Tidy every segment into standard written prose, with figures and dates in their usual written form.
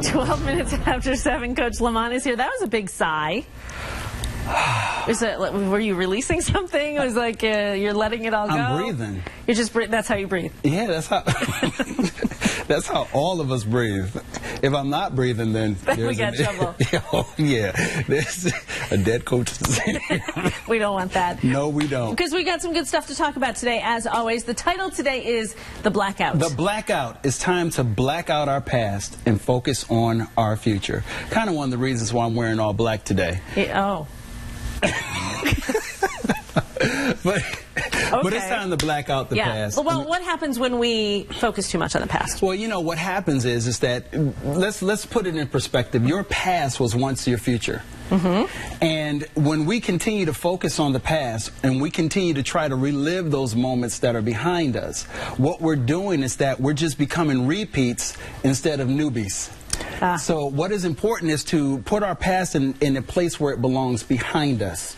12 minutes after 7, Coach LaMonte is here. That was a big sigh. Were you releasing something? It was like you're letting it all go? I'm breathing. You're just that's how you breathe? Yeah, that's how that's how all of us breathe. If I'm not breathing, then we got trouble. Oh, yeah. There's a dead coach. We don't want that. No, we don't. Because we got some good stuff to talk about today, as always. The title today is The Blackout. The Blackout. It's time to black out our past and focus on our future. Kind of one of the reasons why I'm wearing all black today. Oh. But it's time to black out the past. Well, what happens when we focus too much on the past? Well, you know, what happens is that, let's put it in perspective. Your past was once your future. Mm-hmm. And when we continue to focus on the past and we continue to try to relive those moments that are behind us, what we're doing is that we're just becoming repeats instead of newbies. So what is important is to put our past in a place where it belongs, behind us,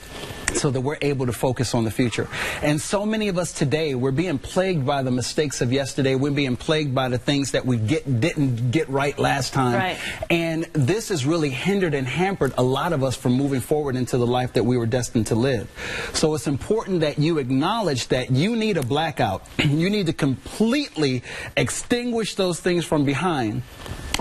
so that we're able to focus on the future. And so many of us today, we're being plagued by the mistakes of yesterday. We're being plagued by the things that we didn't get right last time. Right. And this has really hindered and hampered a lot of us from moving forward into the life that we were destined to live. So it's important that you acknowledge that you need a blackout. You need to completely extinguish those things from behind,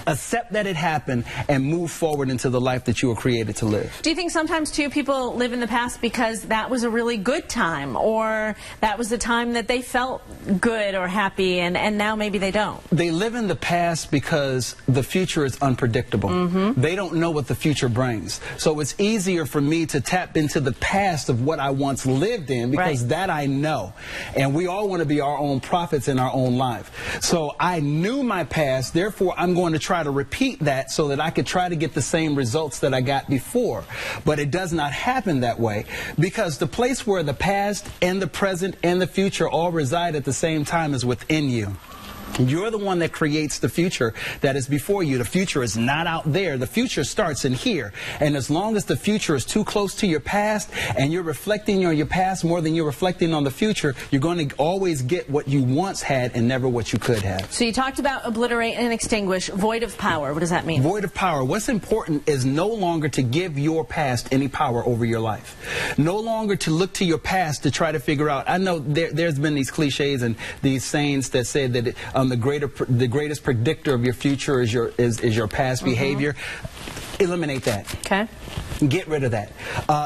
accept that it happened, and move forward into the life that you were created to live. Do you think sometimes, too, people live in the past because that was a really good time, or that was the time that they felt good or happy, and now maybe they don't? They live in the past because the future is unpredictable. Mm-hmm. They don't know what the future brings. So it's easier for me to tap into the past of what I once lived in, because that I know. And we all want to be our own prophets in our own life. So I knew my past, therefore I'm going to try to repeat that so that I could try to get the same results that I got before. But it does not happen that way, because the place where the past and the present and the future all reside at the same time is within you. You're the one that creates the future that is before you. The future is not out there. The future starts in here. And as long as the future is too close to your past and you're reflecting on your past more than you're reflecting on the future, you're going to always get what you once had and never what you could have. So you talked about obliterate and extinguish, void of power. What does that mean? Void of power. What's important is no longer to give your past any power over your life. No longer to look to your past to try to figure out. I know there's been these cliches and these sayings that say that the greatest predictor of your future is your past behavior. Eliminate that. Okay. Get rid of that.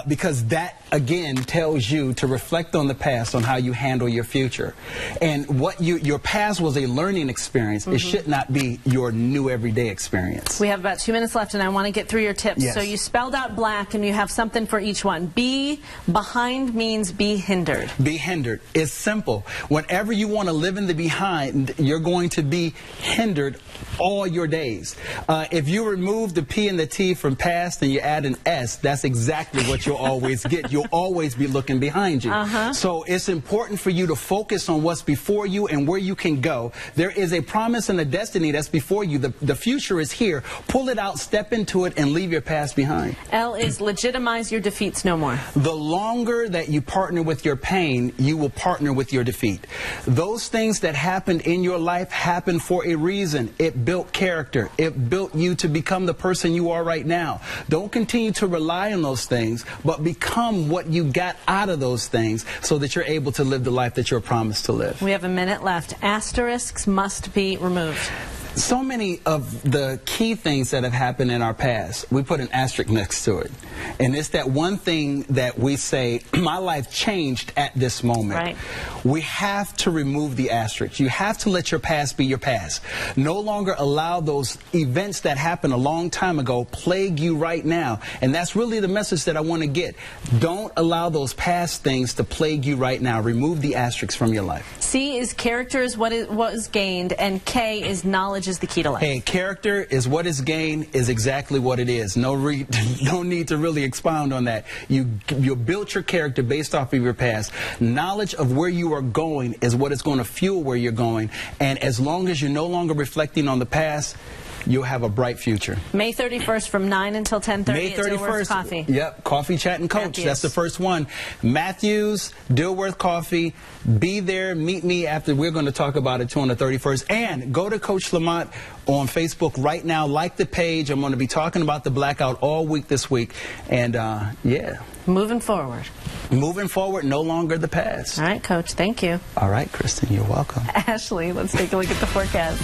Because that, again, tells you to reflect on the past, on how you handle your future. And what your past was a learning experience. It should not be your new everyday experience. We have about 2 minutes left, and I want to get through your tips. Yes. So you spelled out black, and you have something for each one. Be behind means be hindered. Be hindered. It's simple. Whenever you want to live in the behind, you're going to be hindered all your days. If you remove the P and the T from past and you add an S, that's exactly what you'll always get. You'll always be looking behind you. So it's important for you to focus on what's before you and where you can go. There is a promise and a destiny that's before you. The future is here. Pull it out, step into it, and leave your past behind. L is legitimize your defeats no more. The longer that you partner with your pain, you will partner with your defeat. Those things that happened in your life happened for a reason. It built character. It built you to become the person you are right now. Don't continue to rely on those things, but become what you got out of those things so that you're able to live the life that you're promised to live. We have a minute left. Asterisks must be removed. So many of the key things that have happened in our past, we put an asterisk next to it. And it's that one thing that we say, my life changed at this moment. Right. We have to remove the asterisk. You have to let your past be your past. No longer allow those events that happened a long time ago plague you right now. And that's really the message that I want to get. Don't allow those past things to plague you right now. Remove the asterisk from your life. C is character is what is gained, and K is knowledge is the key to life. Hey, character is what is gained is exactly what it is. No need to really expound on that. You built your character based off of your past. Knowledge of where you are going is what is going to fuel where you're going. And as long as you're no longer reflecting on the past, you'll have a bright future. May 31st from 9 until 10:30. May 31st. Coffee. Yep, Coffee, Chat, and Coach. Matthews. That's the first one. Matthews, Dilworth Coffee. Be there. Meet me after. We're going to talk about it too on the 31st. And go to Coach LaMonte on Facebook right now. Like the page. I'm going to be talking about the blackout all week this week. And yeah. Moving forward. Moving forward, no longer the past. All right, Coach. Thank you. All right, Kristen, you're welcome. Ashley, let's take a look at the forecast.